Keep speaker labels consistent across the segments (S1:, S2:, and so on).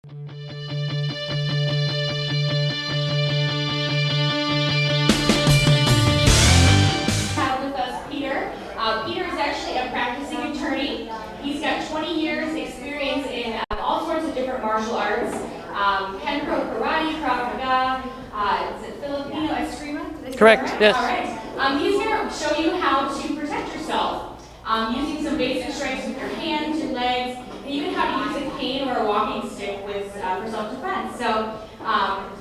S1: Have with us Peter. Peter is actually a practicing attorney. He's got 20 years experience in all sorts of different martial arts. Kenpo, karate, Krav Maga, is it Filipino Eskrima?
S2: Correct,
S1: right?
S2: yes.
S1: All right. He's going to show you how to protect yourself using some basic strengths with your hands, your legs, and even how to use a cane or a walking stick with for self-defense. So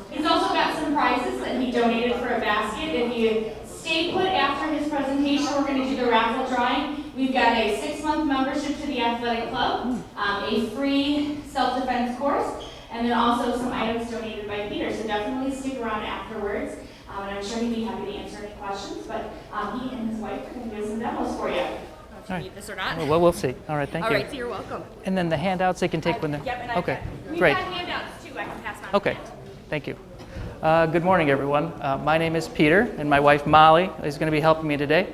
S1: he's also got some prizes that he donated for a basket. If you stay put after his presentation, we're going to do the raffle drawing. We've got a 6-month membership to the athletic club, a free self-defense course, and then also some items donated by Peter. So definitely stick around afterwards. And I'm sure he'd be happy to answer any questions, but he and his wife are going to do some demos for you.
S3: Do you need this or not?
S2: Well, we'll see. All right, thank you.
S3: All right, so you're welcome.
S2: And then the handouts they can take when they're...
S3: Yep, and
S2: Okay,
S3: we've
S2: great.
S3: got handouts too. I can pass on.
S2: Okay, thank you. Good morning, everyone. My name is Peter, and my wife Molly is going to be helping me today.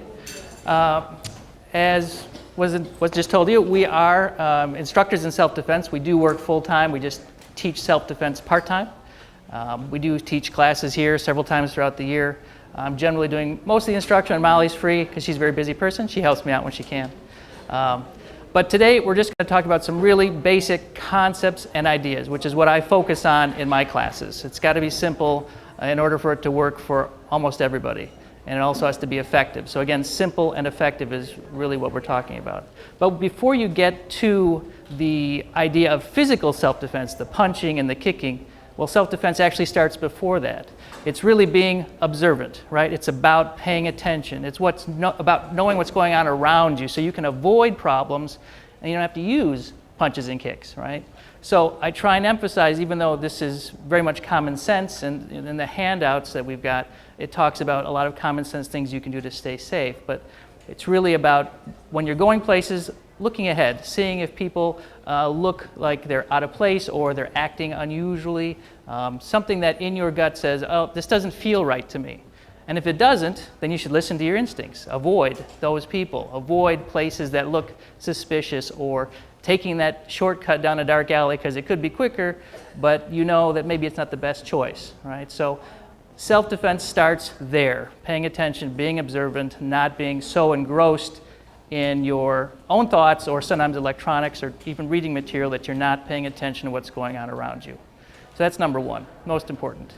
S2: As was just told you, we are instructors in self-defense. We do work full-time. We just teach self-defense part-time. We do teach classes here several times throughout the year. I'm generally doing most of the instruction, and Molly's free because she's a very busy person. She helps me out when she can. But today we're just going to talk about some really basic concepts and ideas, which is what I focus on in my classes. It's got to be simple in order for it to work for almost everybody. And it also has to be effective. So again, simple and effective is really what we're talking about. But before you get to the idea of physical self-defense, the punching and the kicking, well, self-defense actually starts before that. It's really being observant, right? It's about paying attention. It's about knowing what's going on around you so you can avoid problems and you don't have to use punches and kicks, right? So I try and emphasize, even though this is very much common sense, and in the handouts that we've got, it talks about a lot of common sense things you can do to stay safe. But it's really about when you're going places, looking ahead, seeing if people look like they're out of place or they're acting unusually, something that in your gut says, oh, this doesn't feel right to me. And if it doesn't, then you should listen to your instincts. Avoid those people. Avoid places that look suspicious or taking that shortcut down a dark alley because it could be quicker, but you know that maybe it's not the best choice, right? So self-defense starts there, paying attention, being observant, not being so engrossed in your own thoughts or sometimes electronics or even reading material that you're not paying attention to what's going on around you. So that's number one, most important.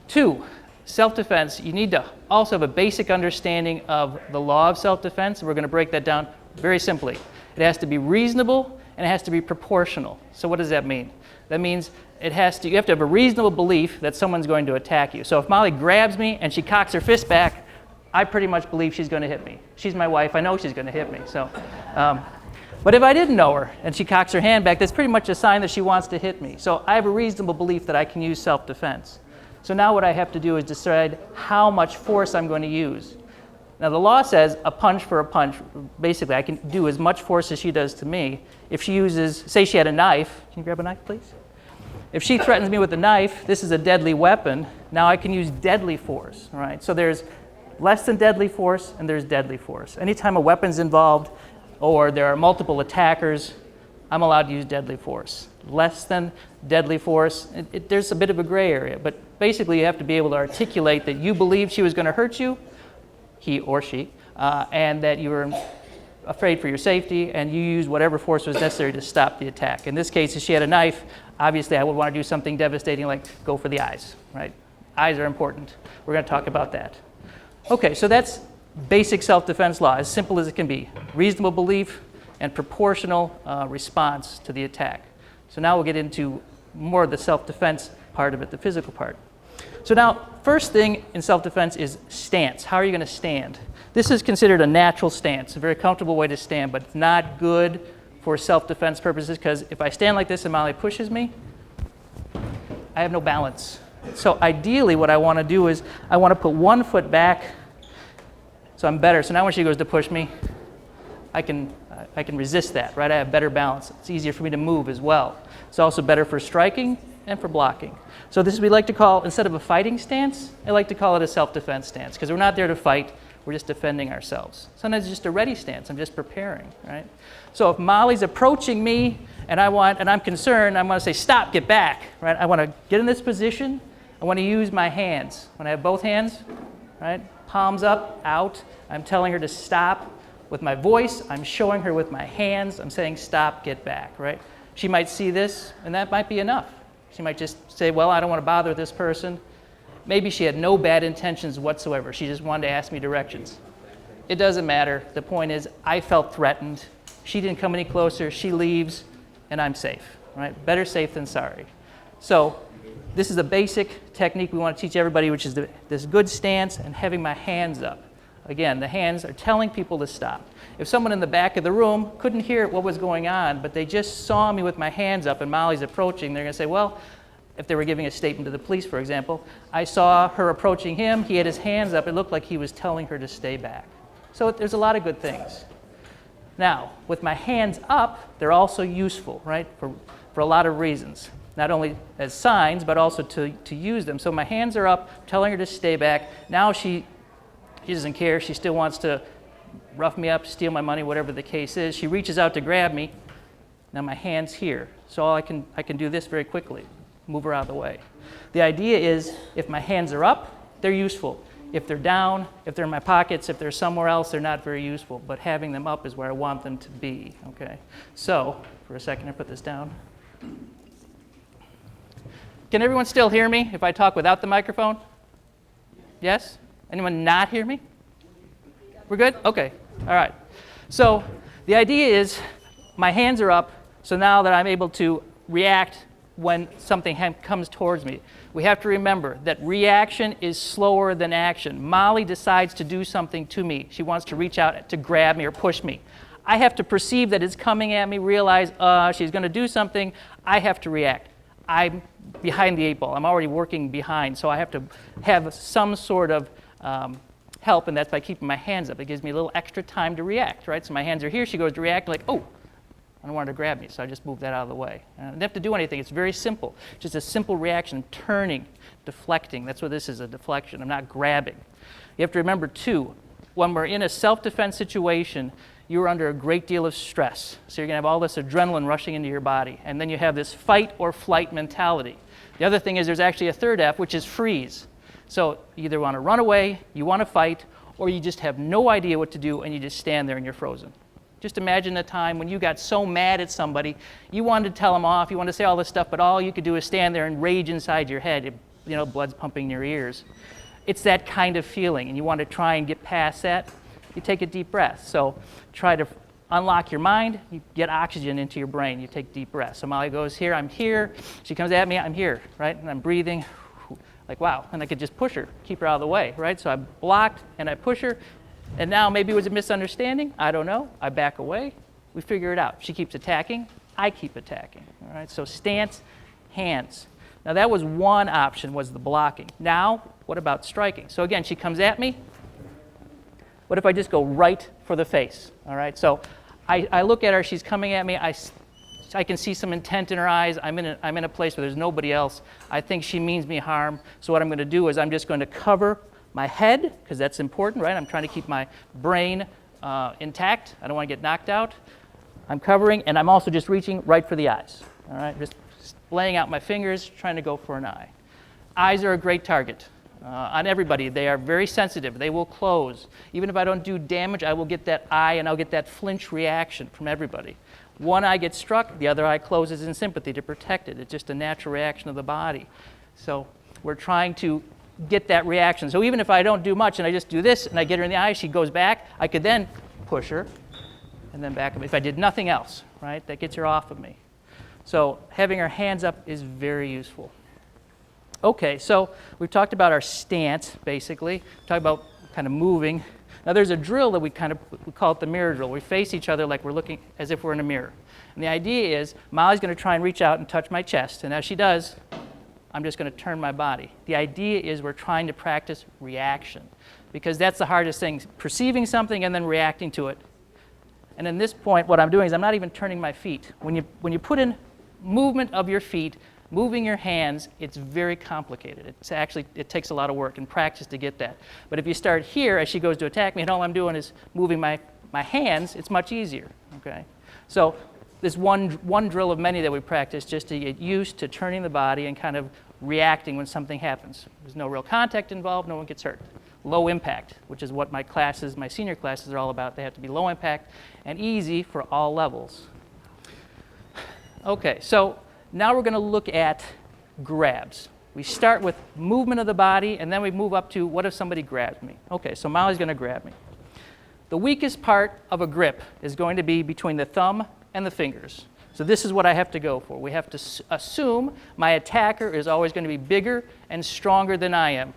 S2: 2, self-defense, you need to also have a basic understanding of the law of self-defense, and we're going to break that down very simply. It has to be reasonable and it has to be proportional. So what does that mean? That means you have to have a reasonable belief that someone's going to attack you. So if Molly grabs me and she cocks her fist back, I pretty much believe she's going to hit me. She's my wife. I know she's going to hit me. So, but if I didn't know her and she cocks her hand back, that's pretty much a sign that she wants to hit me. So I have a reasonable belief that I can use self-defense. So now what I have to do is decide how much force I'm going to use. Now the law says a punch for a punch. Basically, I can do as much force as she does to me. If she uses, say she had a knife. Can you grab a knife, please? If she threatens me with a knife, this is a deadly weapon. Now I can use deadly force, all right? So there's less than deadly force and there's deadly force. Anytime a weapon's involved or there are multiple attackers, I'm allowed to use deadly force. Less than deadly force, there's a bit of a gray area, but basically you have to be able to articulate that you believed she was going to hurt you, he or she, and that you were afraid for your safety and you used whatever force was necessary to stop the attack. In this case, if she had a knife, obviously I would want to do something devastating like go for the eyes, right? Eyes are important. We're going to talk about that. Okay, so that's basic self-defense law, as simple as it can be. Reasonable belief and proportional response to the attack. So now we'll get into more of the self-defense part of it, the physical part. So now, first thing in self-defense is stance. How are you going to stand? This is considered a natural stance, a very comfortable way to stand, but it's not good for self-defense purposes because if I stand like this and Molly pushes me, I have no balance. So ideally what I want to do is I want to put one foot back so I'm better. So now when she goes to push me, I can resist that, right? I have better balance. It's easier for me to move as well. It's also better for striking and for blocking. So this we like to call, instead of a fighting stance, I like to call it a self-defense stance because we're not there to fight. we're just defending ourselves. Sometimes it's just a ready stance. I'm just preparing, right? So if Molly's approaching me and I'm concerned, I'm going to say, stop, get back, right? I want to get in this position. I want to use my hands. When I have both hands, right? Palms up, out. I'm telling her to stop. With my voice, I'm showing her with my hands. I'm saying, stop, get back, right? She might see this, and that might be enough. She might just say, well, I don't want to bother this person. Maybe she had no bad intentions whatsoever. She just wanted to ask me directions. It doesn't matter. The point is, I felt threatened. She didn't come any closer. She leaves, and I'm safe, right? Better safe than sorry. So this is a basic technique we want to teach everybody, which is this good stance and having my hands up. Again, the hands are telling people to stop. If someone in the back of the room couldn't hear what was going on, but they just saw me with my hands up and Molly's approaching, they're going to say, well, if they were giving a statement to the police, for example, I saw her approaching him, he had his hands up, it looked like he was telling her to stay back. So there's a lot of good things. Now, with my hands up, they're also useful, right, for a lot of reasons. Not only as signs, but also to use them. So my hands are up, telling her to stay back. Now she doesn't care. She still wants to rough me up, steal my money, whatever the case is. She reaches out to grab me. Now my hand's here. So I can do this very quickly, move her out of the way. The idea is if my hands are up, they're useful. If they're down, if they're in my pockets, if they're somewhere else, they're not very useful. But having them up is where I want them to be, okay? So, for a second, I put this down. Can everyone still hear me if I talk without the microphone? Yes? Anyone not hear me? We're good? Okay. All right. So the idea is my hands are up, so now that I'm able to react when something comes towards me. We have to remember that reaction is slower than action. Molly decides to do something to me. She wants to reach out to grab me or push me. I have to perceive that it's coming at me, realize she's going to do something. I have to react. I'm behind the eight ball. I'm already working behind, so I have to have some sort of help, and that's by keeping my hands up. It gives me a little extra time to react, right? So my hands are here. She goes to react like, oh, I don't want her to grab me, so I just move that out of the way. I don't have to do anything. It's very simple. Just a simple reaction, turning, deflecting. That's what this is, a deflection. I'm not grabbing. You have to remember, too, when we're in a self-defense situation, you're under a great deal of stress. So you're going to have all this adrenaline rushing into your body, and then you have this fight or flight mentality. The other thing is there's actually a third F, which is freeze. So you either want to run away, you want to fight, or you just have no idea what to do and you just stand there and you're frozen. Just imagine a time when you got so mad at somebody, you wanted to tell them off, you wanted to say all this stuff, but all you could do is stand there and rage inside your head. Blood's pumping in your ears. It's that kind of feeling, and you want to try and get past that. You take a deep breath. So try to unlock your mind, you get oxygen into your brain, you take deep breaths. So Molly goes here, I'm here. She comes at me, I'm here, right? And I'm breathing. Like, wow, and I could just push her, keep her out of the way, right? So I blocked and I push her, and now maybe it was a misunderstanding. I don't know. I back away. We figure it out. She keeps attacking. I keep attacking, all right? So stance, hands. Now that was one option, was the blocking. Now, what about striking? So again, she comes at me. What if I just go right for the face, all right? So I look at her. She's coming at me. I can see some intent in her eyes. I'm in a place where there's nobody else. I think she means me harm. So what I'm going to do is I'm just going to cover my head, because that's important, right? I'm trying to keep my brain intact. I don't want to get knocked out. I'm covering, and I'm also just reaching right for the eyes, all right? Just laying out my fingers, trying to go for an eye. Eyes are a great target on everybody. They are very sensitive. They will close. Even if I don't do damage, I will get that eye, and I'll get that flinch reaction from everybody. One eye gets struck, the other eye closes in sympathy to protect it. It's just a natural reaction of the body. So we're trying to get that reaction. So even if I don't do much and I just do this and I get her in the eye, she goes back, I could then push her and then back up. If I did nothing else, right, that gets her off of me. So having our hands up is very useful. Okay, so we've talked about our stance, basically. We talked about kind of moving. Now there's a drill that we call it the mirror drill. We face each other like we're looking as if we're in a mirror. And the idea is Molly's going to try and reach out and touch my chest. And as she does, I'm just going to turn my body. The idea is we're trying to practice reaction, because that's the hardest thing, perceiving something and then reacting to it. And in this point, what I'm doing is I'm not even turning my feet. When you put in movement of your feet, Moving your hands, it's very complicated. It takes a lot of work and practice to get that. But if you start here as she goes to attack me and all I'm doing is moving my hands, it's much easier, okay? So this one drill of many that we practice just to get used to turning the body and kind of reacting when something happens. There's no real contact involved, no one gets hurt. Low impact, which is what my senior classes are all about. They have to be low impact and easy for all levels. Okay, so now we're going to look at grabs. We start with movement of the body, and then we move up to what if somebody grabs me? Okay, so Molly's going to grab me. The weakest part of a grip is going to be between the thumb and the fingers. So this is what I have to go for. We have to assume my attacker is always going to be bigger and stronger than I am.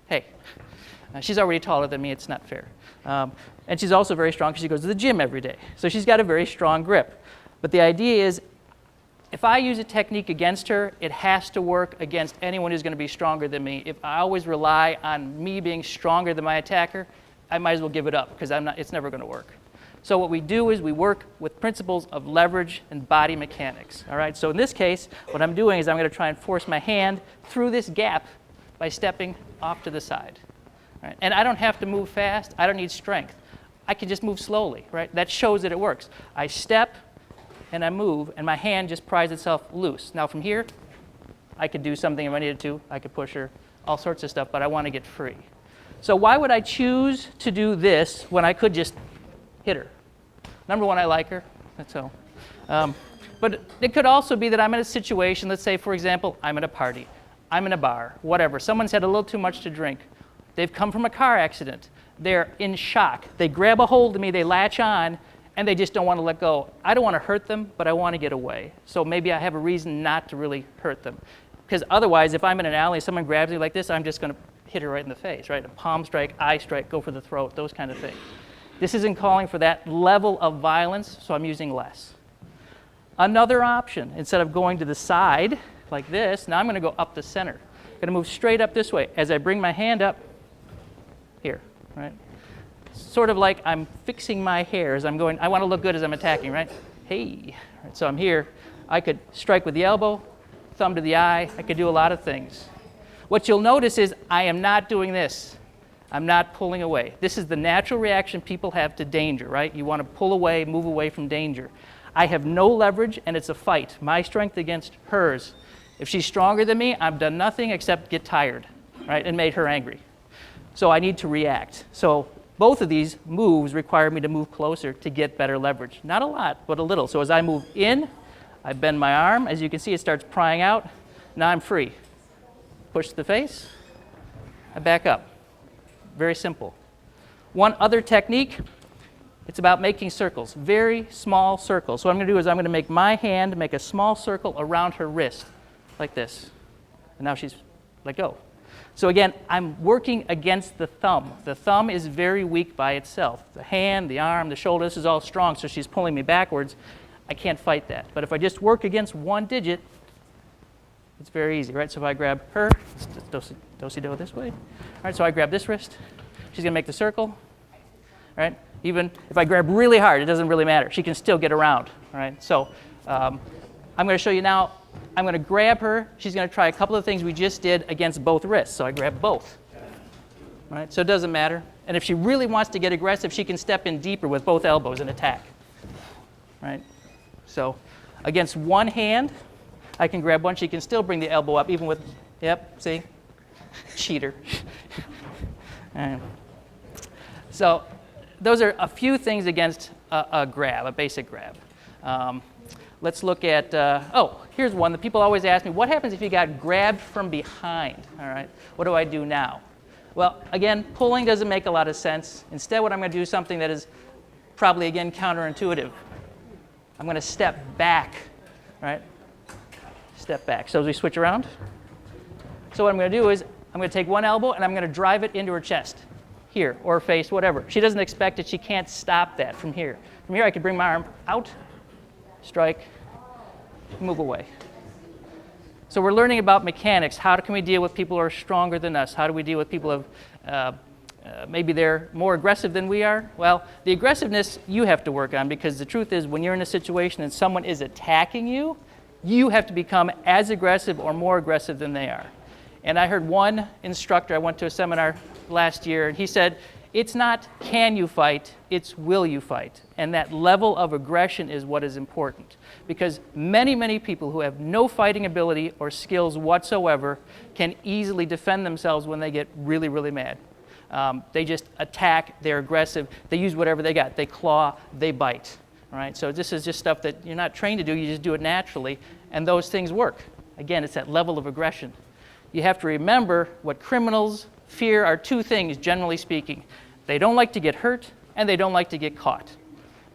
S2: Hey, she's already taller than me. It's not fair. And she's also very strong because she goes to the gym every day. So she's got a very strong grip. But the idea is, if I use a technique against her, it has to work against anyone who's going to be stronger than me. If I always rely on me being stronger than my attacker, I might as well give it up because it's never going to work. So what we do is we work with principles of leverage and body mechanics. All right. So in this case, what I'm doing is I'm going to try and force my hand through this gap by stepping off to the side. Right? And I don't have to move fast. I don't need strength. I can just move slowly. Right? That shows that it works. I step and I move, and my hand just pries itself loose. Now from here, I could do something if I needed to. I could push her, all sorts of stuff, but I want to get free. So why would I choose to do this when I could just hit her? Number one, I like her, that's all. But it could also be that I'm in a situation, let's say, for example, I'm at a party, I'm in a bar, whatever. Someone's had a little too much to drink. They've come from a car accident. They're in shock. They grab a hold of me, they latch on, and they just don't want to let go. I don't want to hurt them, but I want to get away. So maybe I have a reason not to really hurt them. Because otherwise, if I'm in an alley, someone grabs me like this, I'm just going to hit her right in the face, right? A palm strike, eye strike, go for the throat, those kind of things. This isn't calling for that level of violence, so I'm using less. Another option, instead of going to the side like this, now I'm going to go up the center. I'm going to move straight up this way. As I bring my hand up here, right? Sort of like I'm fixing my hair as I'm going. I want to look good as I'm attacking, right? Hey. Right, so I'm here. I could strike with the elbow, thumb to the eye. I could do a lot of things. What you'll notice is I am not doing this. I'm not pulling away. This is the natural reaction people have to danger, right? You want to pull away, move away from danger. I have no leverage, and it's a fight. My strength against hers. If she's stronger than me, I've done nothing except get tired, right, and made her angry. So I need to react. So both of these moves require me to move closer to get better leverage. Not a lot, but a little. So as I move in, I bend my arm. As you can see, it starts prying out. Now I'm free. Push the face. I back up. Very simple. One other technique, it's about making circles, very small circles. So what I'm going to do is I'm going to make my hand make a small circle around her wrist, like this. And now she's let go. So again, I'm working against the thumb. The thumb is very weak by itself. The hand, the arm, the shoulder, this is all strong, so she's pulling me backwards. I can't fight that. But if I just work against one digit, it's very easy, right? So if I grab her, do-si-do this way. All right, so I grab this wrist. She's going to make the circle, right? Even if I grab really hard, it doesn't really matter. She can still get around, all right? So I'm going to show you now. I'm going to grab her. She's going to try a couple of things we just did against both wrists. So I grab both, right? So it doesn't matter. And if she really wants to get aggressive, she can step in deeper with both elbows and attack, right? So against one hand, I can grab one. She can still bring the elbow up, even with, yep, see? Cheater. So those are a few things against a grab, a basic grab. Let's look at, here's one that people always ask me, what happens if you got grabbed from behind, all right? What do I do now? Well, again, pulling doesn't make a lot of sense. Instead, what I'm going to do is something that is probably, again, counterintuitive. I'm going to step back, right? Step back. So as we switch around, so what I'm going to do is I'm going to take one elbow and I'm going to drive it into her chest, here, or face, whatever. She doesn't expect it. She can't stop that from here. From here, I can bring my arm out, strike, move away. So we're learning about mechanics. How can we deal with people who are stronger than us? How do we deal with people who maybe they're more aggressive than we are? Well, the aggressiveness you have to work on, because the truth is when you're in a situation and someone is attacking you, You have to become as aggressive or more aggressive than they are. And I heard one instructor, I went to a seminar last year, and he said, it's not can you fight, it's will you fight. And that level of aggression is what is important. Because many, many people who have no fighting ability or skills whatsoever can easily defend themselves when they get really, really mad. They just attack, they're aggressive, they use whatever they got. They claw, they bite. All right? So this is just stuff that you're not trained to do, you just do it naturally, and those things work. Again, it's that level of aggression. You have to remember what criminals fear are two things, generally speaking. They don't like to get hurt, and they don't like to get caught.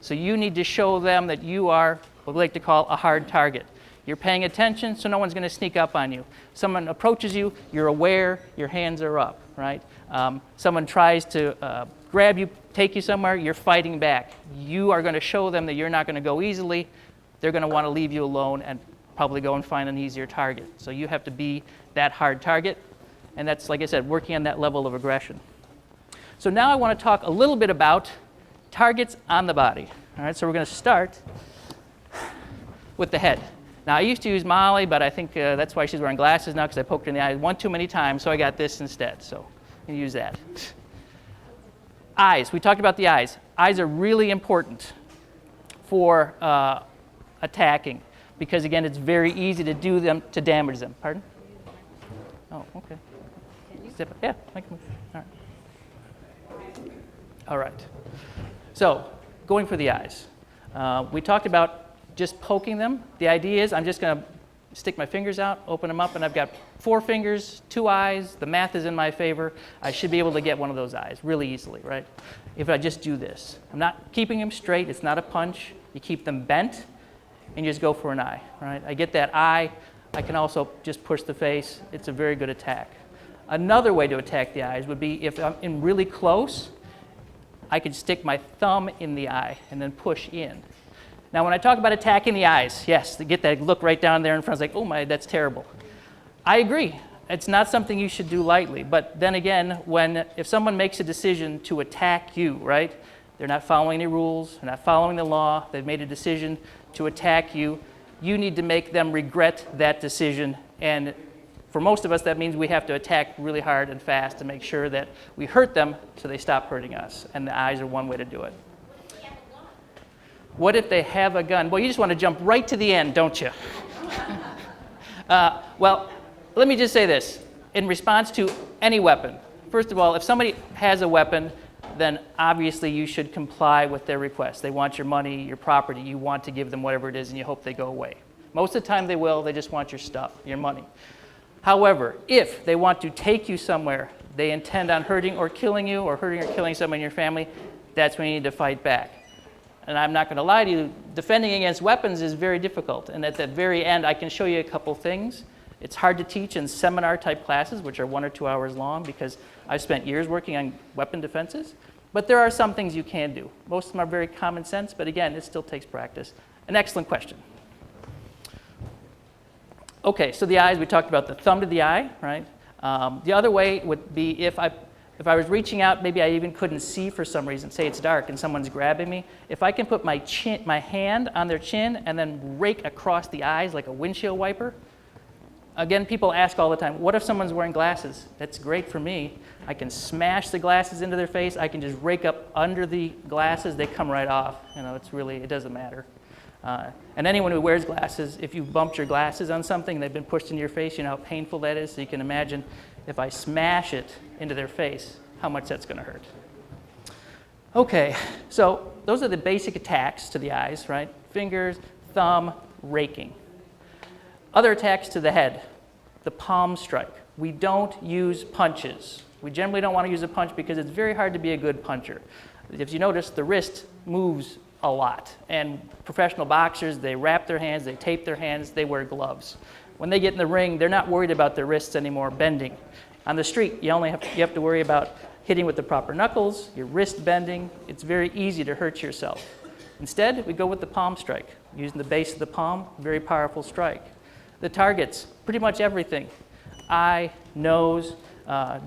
S2: So you need to show them that you are what we like to call a hard target. You're paying attention, so no one's going to sneak up on you. Someone approaches you, you're aware, your hands are up, right? Someone tries to grab you, take you somewhere, you're fighting back. You are going to show them that you're not going to go easily. They're going to want to leave you alone and probably go and find an easier target. So you have to be that hard target, and that's, like I said, working on that level of aggression. So now I want to talk a little bit about targets on the body. All right, so we're going to start with the head. Now, I used to use Molly, but I think that's why she's wearing glasses now, because I poked her in the eye one too many times, so I got this instead. So I'm going to use that. Eyes. We talked about the eyes. Eyes are really important for attacking, because, again, it's very easy to do them, to damage them. Pardon? Oh, okay. Zip it. Yeah, I can move. All right. All right. So, going for the eyes. We talked about just poking them. The idea is I'm just going to stick my fingers out, open them up, and I've got 4 fingers, 2 eyes. The math is in my favor. I should be able to get one of those eyes really easily, right? If I just do this. I'm not keeping them straight. It's not a punch. You keep them bent, and you just go for an eye, right? I get that eye. I can also just push the face. It's a very good attack. Another way to attack the eyes would be if I'm in really close, I could stick my thumb in the eye and then push in. Now, when I talk about attacking the eyes, yes, to get that look right down there in front, it's like, oh my, that's terrible. I agree. It's not something you should do lightly. But then again, if someone makes a decision to attack you, right, they're not following any rules, they're not following the law, they've made a decision to attack you, you need to make them regret that decision. And for most of us, that means we have to attack really hard and fast to make sure that we hurt them so they stop hurting us. And the eyes are one way to do it. What if they have a gun? Well, you just want to jump right to the end, don't you? Well, let me just say this. In response to any weapon, first of all, if somebody has a weapon, then obviously you should comply with their request. They want your money, your property. You want to give them whatever it is, and you hope they go away. Most of the time they will. They just want your stuff, your money. However, if they want to take you somewhere, they intend on hurting or killing you or hurting or killing someone in your family, that's when you need to fight back. And I'm not going to lie to you, defending against weapons is very difficult. And at the very end, I can show you a couple things. It's hard to teach in seminar-type classes, which are 1 or 2 hours long, because I've spent years working on weapon defenses. But there are some things you can do. Most of them are very common sense, but again, it still takes practice. An excellent question. Okay, so the eyes, we talked about the thumb to the eye, right? The other way would be if I was reaching out, maybe I even couldn't see for some reason, say it's dark and someone's grabbing me. If I can put my hand on their chin and then rake across the eyes like a windshield wiper. Again, people ask all the time, what if someone's wearing glasses? That's great for me. I can smash the glasses into their face. I can just rake up under the glasses. They come right off. You know, it doesn't matter. And anyone who wears glasses, if you've bumped your glasses on something, they've been pushed into your face, you know how painful that is. So you can imagine if I smash it into their face, how much that's going to hurt. Okay, so those are the basic attacks to the eyes, right? Fingers, thumb, raking. Other attacks to the head, the palm strike. We don't use punches. We generally don't want to use a punch because it's very hard to be a good puncher. If you notice, the wrist moves a lot. And professional boxers, they wrap their hands, they tape their hands, they wear gloves. When they get in the ring, they're not worried about their wrists anymore bending. On the street, you have to worry about hitting with the proper knuckles, your wrist bending. It's very easy to hurt yourself. Instead, we go with the palm strike. Using the base of the palm, very powerful strike. The targets, pretty much everything. Eye, nose,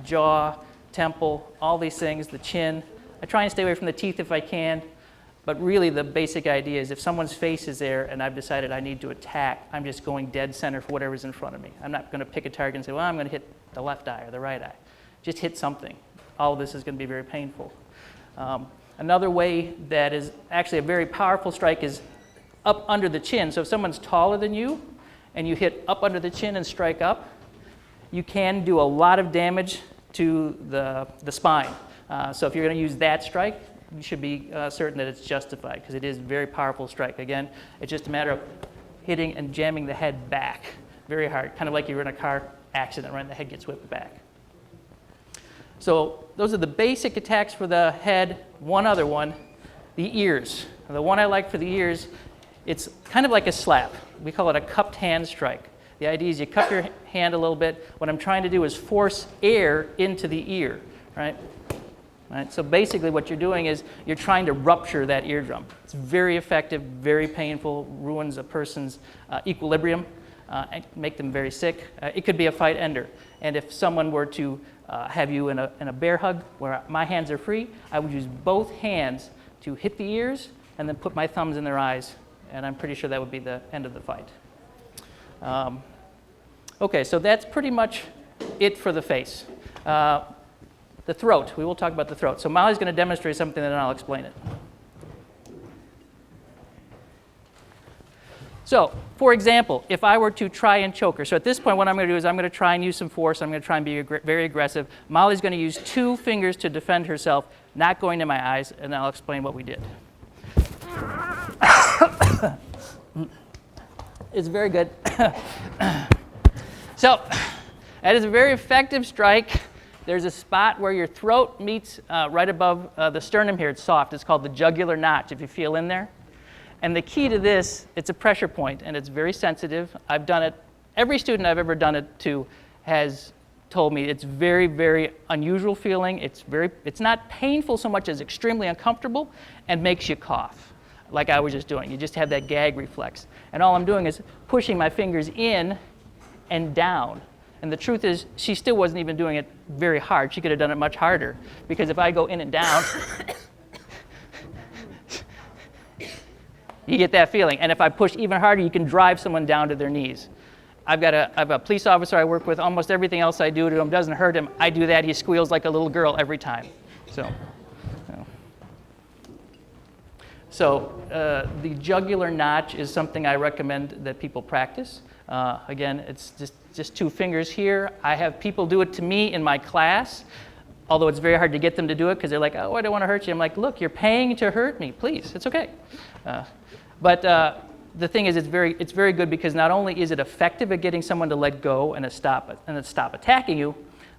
S2: jaw, temple, all these things, the chin. I try and stay away from the teeth if I can. But really the basic idea is if someone's face is there and I've decided I need to attack, I'm just going dead center for whatever's in front of me. I'm not going to pick a target and say, well, I'm going to hit the left eye or the right eye. Just hit something. All of this is going to be very painful. Another way that is actually a very powerful strike is up under the chin. So if someone's taller than you and you hit up under the chin and strike up, you can do a lot of damage to the spine. So if you're going to use that strike, you should be certain that it's justified because it is a very powerful strike. Again, it's just a matter of hitting and jamming the head back very hard, kind of like you're in a car accident, right? And the head gets whipped back. So those are the basic attacks for the head. One other one, the ears. The one I like for the ears, it's kind of like a slap. We call it a cupped hand strike. The idea is you cup your hand a little bit. What I'm trying to do is force air into the ear, right? Right? So basically what you're doing is you're trying to rupture that eardrum. It's very effective, very painful, ruins a person's equilibrium, and make them very sick. It could be a fight ender. And if someone were to have you in a bear hug where my hands are free, I would use both hands to hit the ears and then put my thumbs in their eyes. And I'm pretty sure that would be the end of the fight. Okay, so that's pretty much it for the face. The throat, we will talk about the throat. So Molly's going to demonstrate something and then I'll explain it. So, for example, if I were to try and choke her, so at this point what I'm going to do is I'm going to try and use some force. I'm going to try and be very aggressive. Molly's going to use 2 fingers to defend herself, not going to my eyes, and then I'll explain what we did. It's very good. So, that is a very effective strike. There's a spot where your throat meets right above the sternum here. It's soft. It's called the jugular notch, if you feel in there. And the key to this, it's a pressure point, and it's very sensitive. I've done it. Every student I've ever done it to has told me it's very, very unusual feeling. It's not painful so much as extremely uncomfortable and makes you cough, like I was just doing. You just have that gag reflex. And all I'm doing is pushing my fingers in and down. And the truth is, she still wasn't even doing it very hard. She could have done it much harder. Because if I go in and down, you get that feeling. And if I push even harder, you can drive someone down to their knees. I have a police officer I work with. Almost everything else I do to him doesn't hurt him. I do that. He squeals like a little girl every time. So the jugular notch is something I recommend that people practice. Again, it's just 2 fingers here. I have people do it to me in my class, although it's very hard to get them to do it because they're like, oh, I don't want to hurt you. I'm like, look, you're paying to hurt me. Please, it's okay. But the thing is, it's very good because not only is it effective at getting someone to let go and stop attacking you,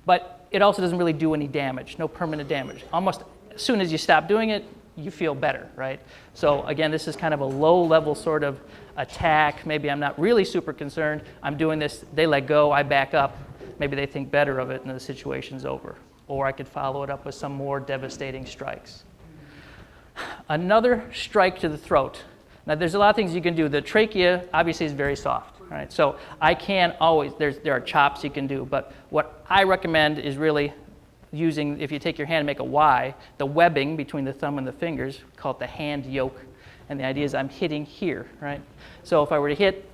S2: but it also doesn't really do any damage, no permanent damage. Almost as soon as you stop doing it, you feel better, right? So again, this is kind of a low-level sort of attack. Maybe I'm not really super concerned. I'm doing this, they let go, I back up. Maybe they think better of it and the situation's over. Or I could follow it up with some more devastating strikes. Another strike to the throat. Now there's a lot of things you can do. The trachea obviously is very soft, right? So I can't always, there are chops you can do, but what I recommend is really using, if you take your hand and make a Y, the webbing between the thumb and the fingers, call it the hand yoke. And the idea is I'm hitting here, right? So if I were to hit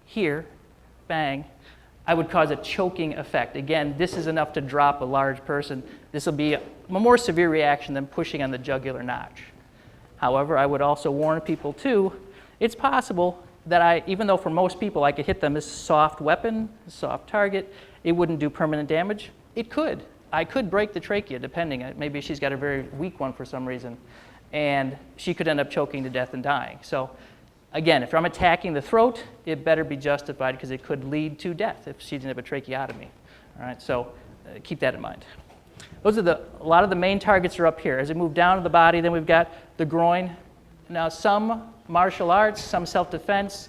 S2: here, bang, I would cause a choking effect. Again, this is enough to drop a large person. This will be a more severe reaction than pushing on the jugular notch. However, I would also warn people too, it's possible that even though for most people I could hit them as a soft weapon, a soft target, it wouldn't do permanent damage. It could. I could break the trachea, depending. Maybe she's got a very weak one for some reason, and she could end up choking to death and dying. So again, if I'm attacking the throat, it better be justified because it could lead to death if she didn't have a tracheotomy. All right, so keep that in mind. Those are a lot of the main targets are up here. As we move down to the body, then we've got the groin. Now some martial arts, some self-defense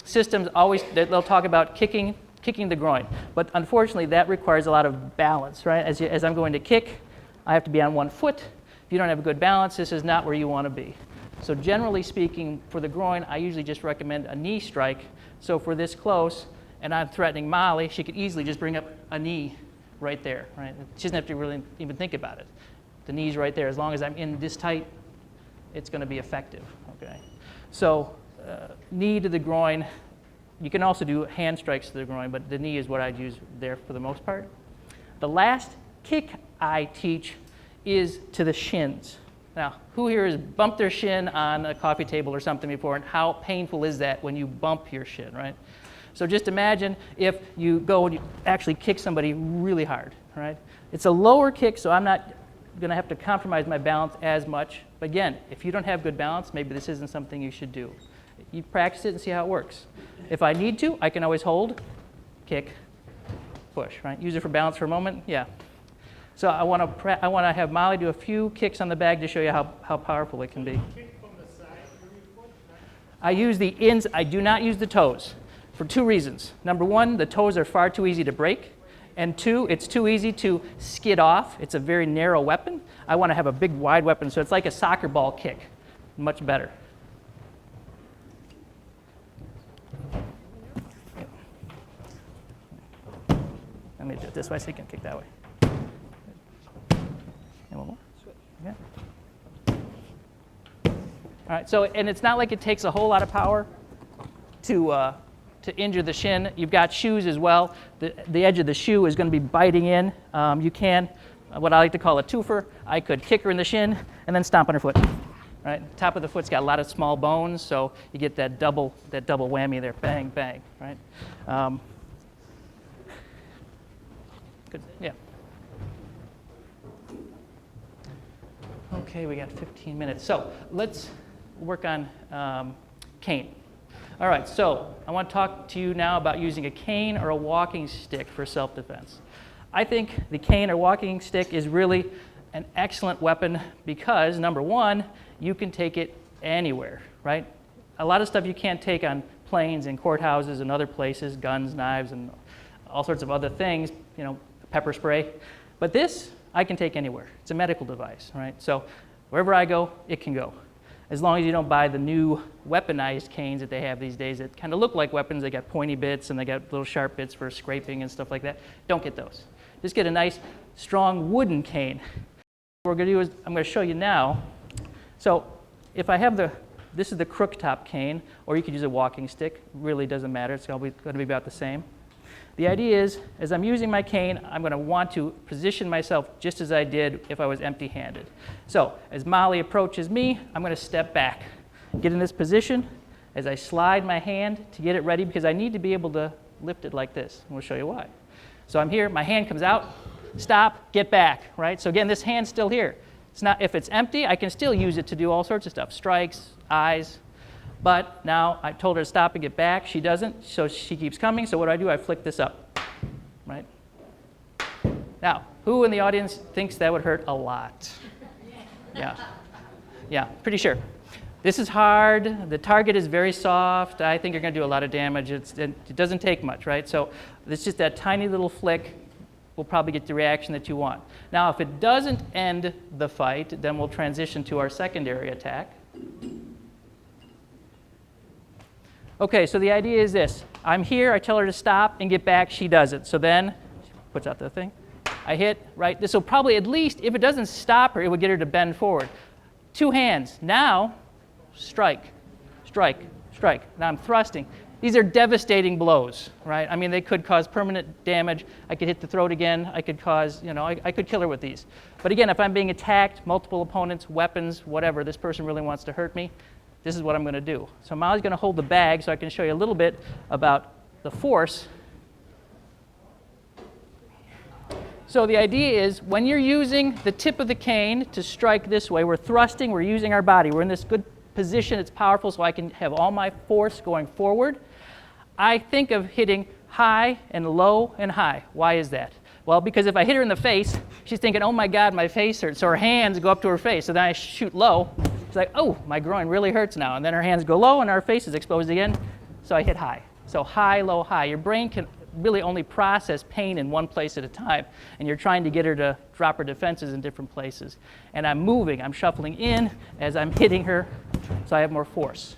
S2: systems, they'll talk about kicking the groin. But unfortunately, that requires a lot of balance, right? As I'm going to kick, I have to be on one foot. If you don't have a good balance, this is not where you want to be. So generally speaking, for the groin, I usually just recommend a knee strike. So for this close, and I'm threatening Molly, she could easily just bring up a knee right there, right? She doesn't have to really even think about it. The knee's right there. As long as I'm in this tight, it's going to be effective. Okay, so knee to the groin. You can also do hand strikes to the groin, but the knee is what I'd use there for the most part. The last kick I teach is to the shins. Now, who here has bumped their shin on a coffee table or something before, and how painful is that when you bump your shin, right? So just imagine if you go and you actually kick somebody really hard, right? It's a lower kick, so I'm not going to have to compromise my balance as much. But again, if you don't have good balance, maybe this isn't something you should do. You practice it and see how it works. If I need to, I can always hold, kick, push, right? Use it for balance for a moment, yeah. So I want to have Molly do a few kicks on the bag to show you how powerful it can be. I use the ins, I do not use the toes for two reasons. Number one, the toes are far too easy to break. And two, it's too easy to skid off. It's a very narrow weapon. I want to have a big wide weapon, so it's like a soccer ball kick. Much better. Let me do it this way so you can kick that way. And one more. Yeah. All right, so, and it's not like it takes a whole lot of power to injure the shin. You've got shoes as well. The edge of the shoe is going to be biting in. You can, what I like to call a twofer. I could kick her in the shin and then stomp on her foot. Right? Top of the foot's got a lot of small bones, so you get that double whammy there. Bang, bang. Right? Good. Yeah. Okay, we got 15 minutes. So let's work on cane. All right, so I want to talk to you now about using a cane or a walking stick for self-defense. I think the cane or walking stick is really an excellent weapon because, number one, you can take it anywhere, right? A lot of stuff you can't take on planes and courthouses and other places, guns, knives, and all sorts of other things, you know, pepper spray. But this, I can take anywhere. It's a medical device, right? So wherever I go, it can go. As long as you don't buy the new weaponized canes that they have these days that kind of look like weapons. They got pointy bits and they got little sharp bits for scraping and stuff like that. Don't get those. Just get a nice, strong wooden cane. What we're going to do is I'm going to show you now. So if I have this is the crook top cane, or you could use a walking stick. Really doesn't matter. It's going to be about the same. The idea is, as I'm using my cane, I'm going to want to position myself just as I did if I was empty-handed. So as Molly approaches me, I'm going to step back, get in this position as I slide my hand to get it ready because I need to be able to lift it like this. And we'll show you why. So I'm here, my hand comes out, stop, get back, right? So again, this hand's still here. It's not, if it's empty, I can still use it to do all sorts of stuff, strikes, eyes. But now I told her to stop and get back. She doesn't, so she keeps coming. So what do? I flick this up, right? Now, who in the audience thinks that would hurt a lot? Yeah, pretty sure. This is hard. The target is very soft. I think you're going to do a lot of damage. It doesn't take much, right? So it's just that tiny little flick will probably get the reaction that you want. Now, if it doesn't end the fight, then we'll transition to our secondary attack. Okay, so the idea is this. I'm here, I tell her to stop and get back, she doesn't. So then, she puts out the thing. I hit, right? This will probably at least, if it doesn't stop her, it would get her to bend forward. Two hands. Now, strike, strike, strike. Now I'm thrusting. These are devastating blows, right? I mean, they could cause permanent damage. I could hit the throat again. I could cause, I could kill her with these. But again, if I'm being attacked, multiple opponents, weapons, whatever, this person really wants to hurt me, this is what I'm going to do. So Molly's going to hold the bag so I can show you a little bit about the force. So the idea is when you're using the tip of the cane to strike this way, we're thrusting, we're using our body. We're in this good position, it's powerful, so I can have all my force going forward. I think of hitting high and low and high. Why is that? Well, because if I hit her in the face, she's thinking, oh my God, my face hurts. So her hands go up to her face. So then I shoot low. She's like, oh, my groin really hurts now. And then her hands go low and our face is exposed again. So I hit high. So high, low, high. Your brain can really only process pain in one place at a time. And you're trying to get her to drop her defenses in different places. And I'm moving. I'm shuffling in as I'm hitting her so I have more force.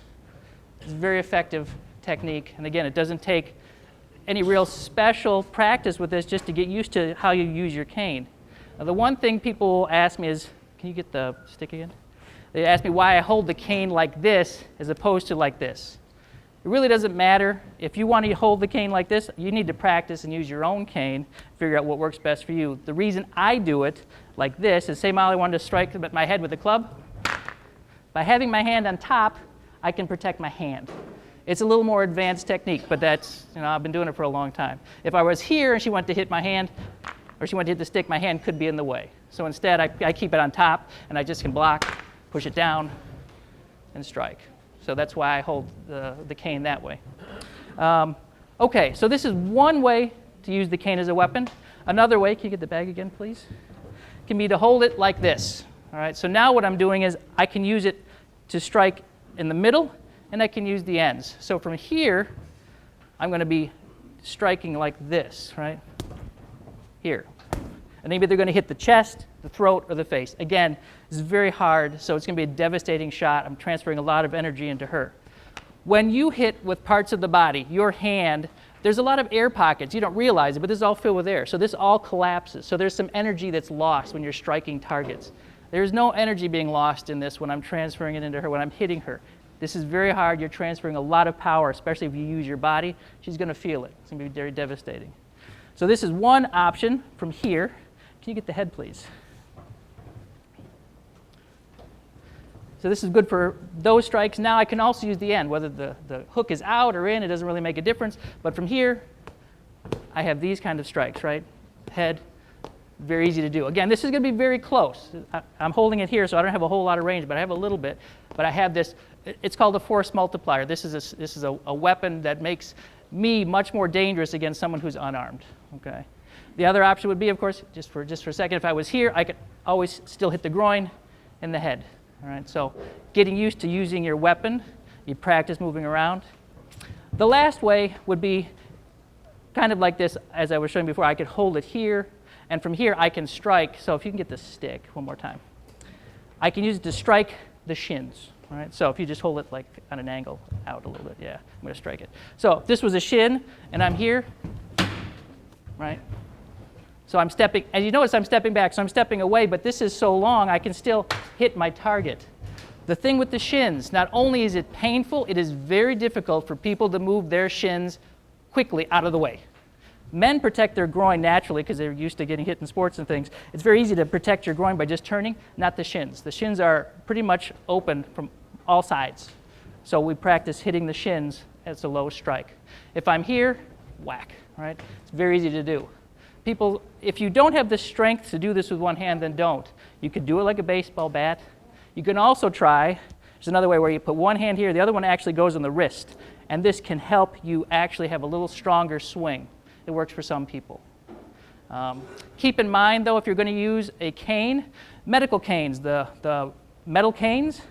S2: It's a very effective technique. And again, it doesn't take any real special practice with this just to get used to how you use your cane. Now, the one thing people will ask me is, can you get the stick again? They ask me why I hold the cane like this as opposed to like this. It really doesn't matter. If you want to hold the cane like this, you need to practice and use your own cane, figure out what works best for you. The reason I do it like this is, say Molly wanted to strike my head with a club. By having my hand on top, I can protect my hand. It's a little more advanced technique, but that's, I've been doing it for a long time. If I was here and she wanted to hit my hand, or she wanted to hit the stick, my hand could be in the way. So instead, I keep it on top, and I just can block, push it down, and strike. So that's why I hold the cane that way. Okay, so this is one way to use the cane as a weapon. Another way, can you get the bag again, please? Can be to hold it like this. All right, so now what I'm doing is I can use it to strike in the middle, and I can use the ends. So from here, I'm going to be striking like this, right? Here. And maybe they're going to hit the chest, the throat, or the face. Again, it's very hard, so it's going to be a devastating shot. I'm transferring a lot of energy into her. When you hit with parts of the body, your hand, there's a lot of air pockets. You don't realize it, but this is all filled with air. So this all collapses. So there's some energy that's lost when you're striking targets. There's no energy being lost in this when I'm transferring it into her, when I'm hitting her. This is very hard. You're transferring a lot of power, especially if you use your body. She's going to feel it. It's going to be very devastating. So this is one option from here. Can you get the head, please? So this is good for those strikes. Now I can also use the end. Whether the hook is out or in, it doesn't really make a difference. But from here, I have these kind of strikes, right? Head, very easy to do. Again, this is going to be very close. I'm holding it here, so I don't have a whole lot of range, but I have a little bit. But I have this. It's called a force multiplier. This is a weapon that makes me much more dangerous against someone who's unarmed. Okay. The other option would be, of course, just for a second, if I was here, I could always still hit the groin and the head. All right, so getting used to using your weapon, you practice moving around. The last way would be kind of like this, as I was showing before. I could hold it here, and from here I can strike. So if you can get the stick one more time. I can use it to strike the shins. All right, so if you just hold it like on an angle out a little bit, yeah, I'm going to strike it. So if this was a shin, and I'm here, right? So I'm stepping, as you notice, I'm stepping back, so I'm stepping away, but this is so long, I can still hit my target. The thing with the shins, not only is it painful, it is very difficult for people to move their shins quickly out of the way. Men protect their groin naturally because they're used to getting hit in sports and things. It's very easy to protect your groin by just turning, not the shins. The shins are pretty much open from all sides. So we practice hitting the shins as a low strike. If I'm here, whack, right? It's very easy to do. People, if you don't have the strength to do this with one hand, then don't. You could do it like a baseball bat. You can also try, there's another way where you put one hand here, the other one actually goes on the wrist. And this can help you actually have a little stronger swing. It works for some people. Keep in mind, though, if you're going to use a cane, medical canes, the metal canes,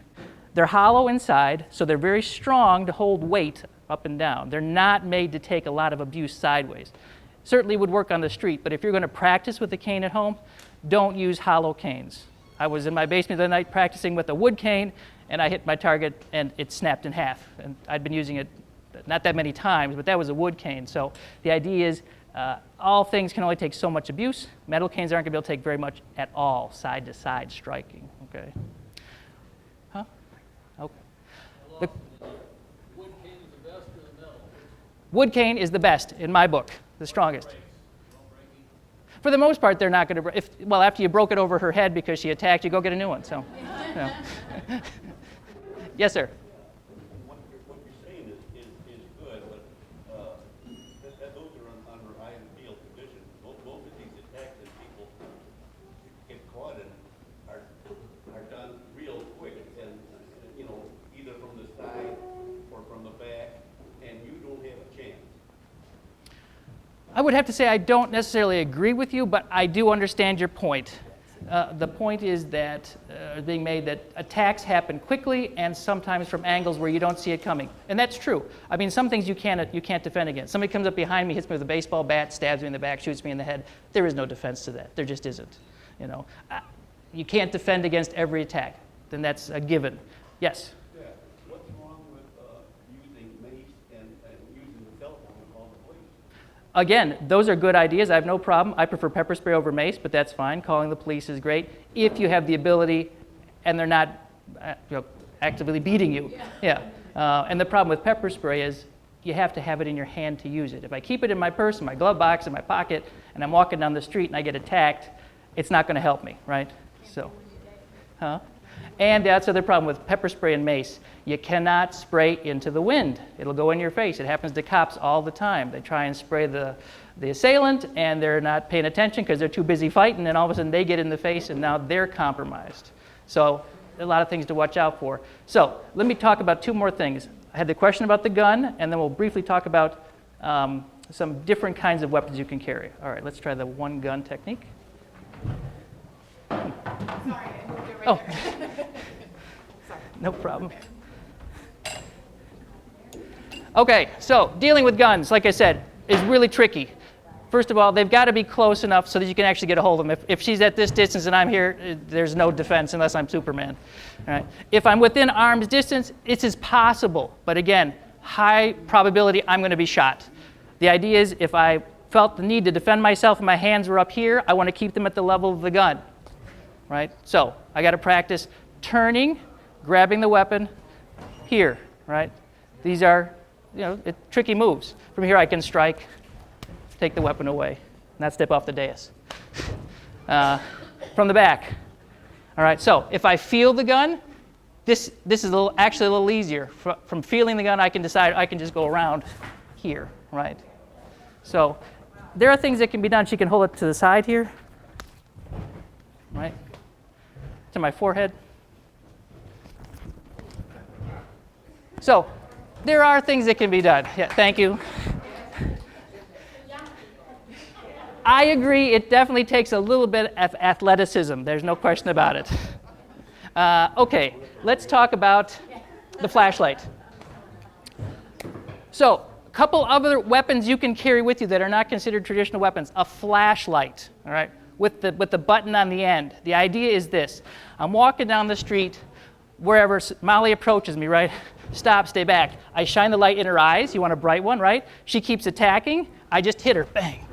S2: they're hollow inside, so they're very strong to hold weight up and down. They're not made to take a lot of abuse sideways. Certainly would work on the street, but if you're going to practice with a cane at home, don't use hollow canes. I was in my basement the other night practicing with a wood cane, and I hit my target, and it snapped in half. And I'd been using it not that many times, but that was a wood cane. So the idea is all things can only take so much abuse. Metal canes aren't going to be able to take very much at all, side-to-side striking. Okay. Huh? Okay. The wood cane is the best or the metal? Wood cane is the best in my book. The strongest. For the most part, they're not going to. Well, after you broke it over her head because she attacked you, go get a new one. So, yes, sir.
S4: What you're saying is good, but those are under eye and field conditions. Most of these attacks that people get caught in are done real quick, and either from the side or from the back, and you don't have a chance.
S2: I would have to say I don't necessarily agree with you, but I do understand your point. The point is that being made that attacks happen quickly and sometimes from angles where you don't see it coming, and that's true. I mean, some things you can't defend against. Somebody comes up behind me, hits me with a baseball bat, stabs me in the back, shoots me in the head. There is no defense to that. There just isn't. You can't defend against every attack. Then that's a given. Yes.
S4: Yeah. What's wrong with using mace and using the telephone to call the police?
S2: Again, those are good ideas. I have no problem. I prefer pepper spray over mace, but that's fine. Calling the police is great if you have the ability and they're not actively beating you. Yeah. And the problem with pepper spray is you have to have it in your hand to use it. If I keep it in my purse, in my glove box, in my pocket, and I'm walking down the street and I get attacked, it's not going to help me, right? So, And that's the other problem with pepper spray and mace. You cannot spray into the wind. It'll go in your face. It happens to cops all the time. They try and spray the assailant, and they're not paying attention because they're too busy fighting, and all of a sudden they get in the face, and now they're compromised. So a lot of things to watch out for. So let me talk about two more things. I had the question about the gun, and then we'll briefly talk about some different kinds of weapons you can carry. All right, let's try the one gun technique.
S3: Sorry, I moved it right
S2: Oh,
S3: there.
S2: no problem. Okay, so dealing with guns, like I said, is really tricky. First of all, they've got to be close enough so that you can actually get a hold of them. If she's at this distance and I'm here, there's no defense unless I'm Superman. All right. If I'm within arm's distance, it's possible. But again, high probability I'm going to be shot. The idea is if I felt the need to defend myself and my hands were up here, I want to keep them at the level of the gun. Right? So I got to practice turning, grabbing the weapon here. Right? These are tricky moves. From here I can strike, take the weapon away, not step off the dais. From the back. All right, so if I feel the gun, this is actually a little easier. From feeling the gun, I can decide I can just go around here, right? So there are things that can be done. She can hold it to the side here, right, to my forehead. So there are things that can be done. Yeah, thank you. I agree, it definitely takes a little bit of athleticism. There's no question about it. Okay, let's talk about the flashlight. So, a couple other weapons you can carry with you that are not considered traditional weapons. A flashlight, all right, with the button on the end. The idea is this. I'm walking down the street, wherever Molly approaches me, right? Stop, stay back. I shine the light in her eyes. You want a bright one, right? She keeps attacking. I just hit her. Bang.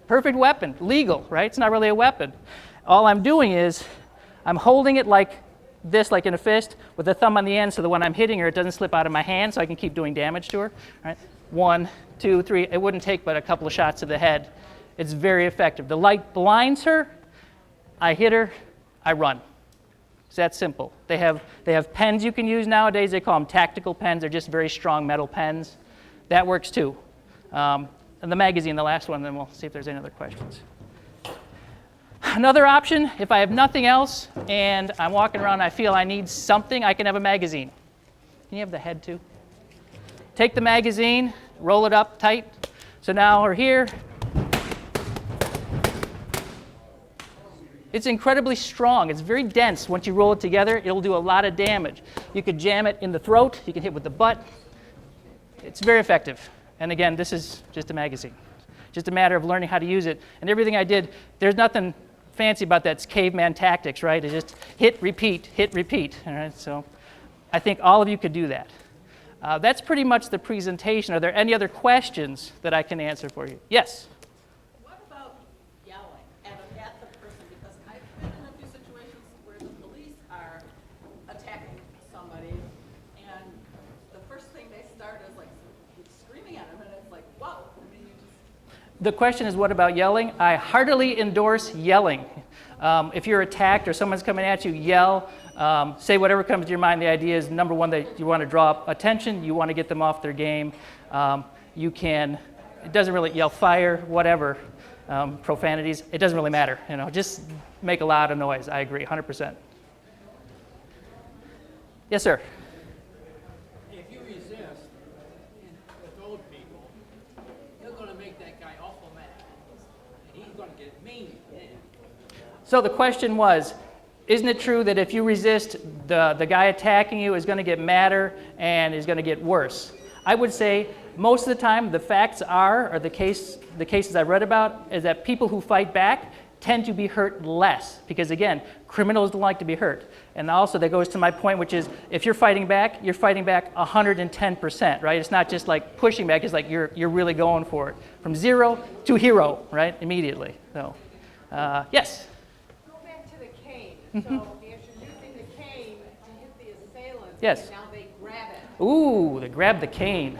S2: Perfect weapon, legal, right? It's not really a weapon. All I'm doing is I'm holding it like this, like in a fist, with the thumb on the end so that when I'm hitting her, it doesn't slip out of my hand so I can keep doing damage to her, right? 1, 2, 3. It wouldn't take but a couple of shots to the head. It's very effective. The light blinds her. I hit her. I run. It's that simple. They have pens you can use nowadays. They call them tactical pens. They're just very strong metal pens. That works too. And the magazine, the last one, then we'll see if there's any other questions. Another option, if I have nothing else and I'm walking around and I feel I need something, I can have a magazine. Can you have the head too? Take the magazine, roll it up tight. So now we're here. It's incredibly strong. It's very dense. Once you roll it together, it'll do a lot of damage. You could jam it in the throat. You can hit with the butt. It's very effective. And again, this is just a magazine. Just a matter of learning how to use it. And everything I did, there's nothing fancy about that. It's caveman tactics, right? It's just hit, repeat, all right? So I think all of you could do that. That's pretty much the presentation. Are there any other questions that I can answer for you? Yes?
S5: What about yelling at the person? Because I've been in a few situations where the police are attacking somebody, and the first thing they start is like screaming at them, and it's like, whoa. I mean, you just...
S2: The question is, what about yelling? I heartily endorse yelling. If you're attacked or someone's coming at you, yell. Say whatever comes to your mind. The idea is, number one, that you want to draw attention. You want to get them off their game. You can, it doesn't really yell fire, whatever, profanities. It doesn't really matter. Just make a lot of noise. I agree, 100%. Yes, sir.
S6: If you resist with old people, you're going to make that guy awful mad. And he's going to get mean.
S2: So the question was, isn't it true that if you resist, the guy attacking you is going to get madder and is going to get worse? I would say most of the time the facts are, or the cases I read about, is that people who fight back tend to be hurt less because, again, criminals don't like to be hurt. And also that goes to my point, which is if you're fighting back 110%, right? It's not just like pushing back. It's like you're really going for it. From zero to hero, right? Immediately. So, yes?
S7: Go back to the cane. So if you're using
S2: Yes.
S5: And now they grab it.
S2: Ooh, they grab the cane.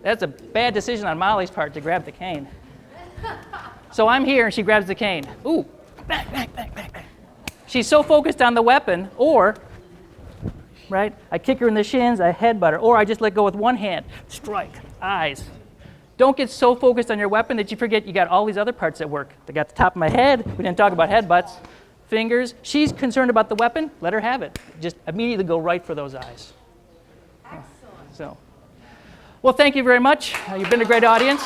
S2: That's a bad decision on Molly's part to grab the cane. So I'm here and she grabs the cane. Ooh, bang, bang, bang, bang, bang. She's so focused on the weapon, or, right, I kick her in the shins, I headbutt her, or I just let go with one hand. Strike, eyes. Don't get so focused on your weapon that you forget you got all these other parts at work. They got the top of my head. We didn't talk about headbutts. Fingers. She's concerned about the weapon. Let her have it. Just immediately go right for those eyes.
S5: Excellent.
S2: So, well, thank you very much. You've been a great audience.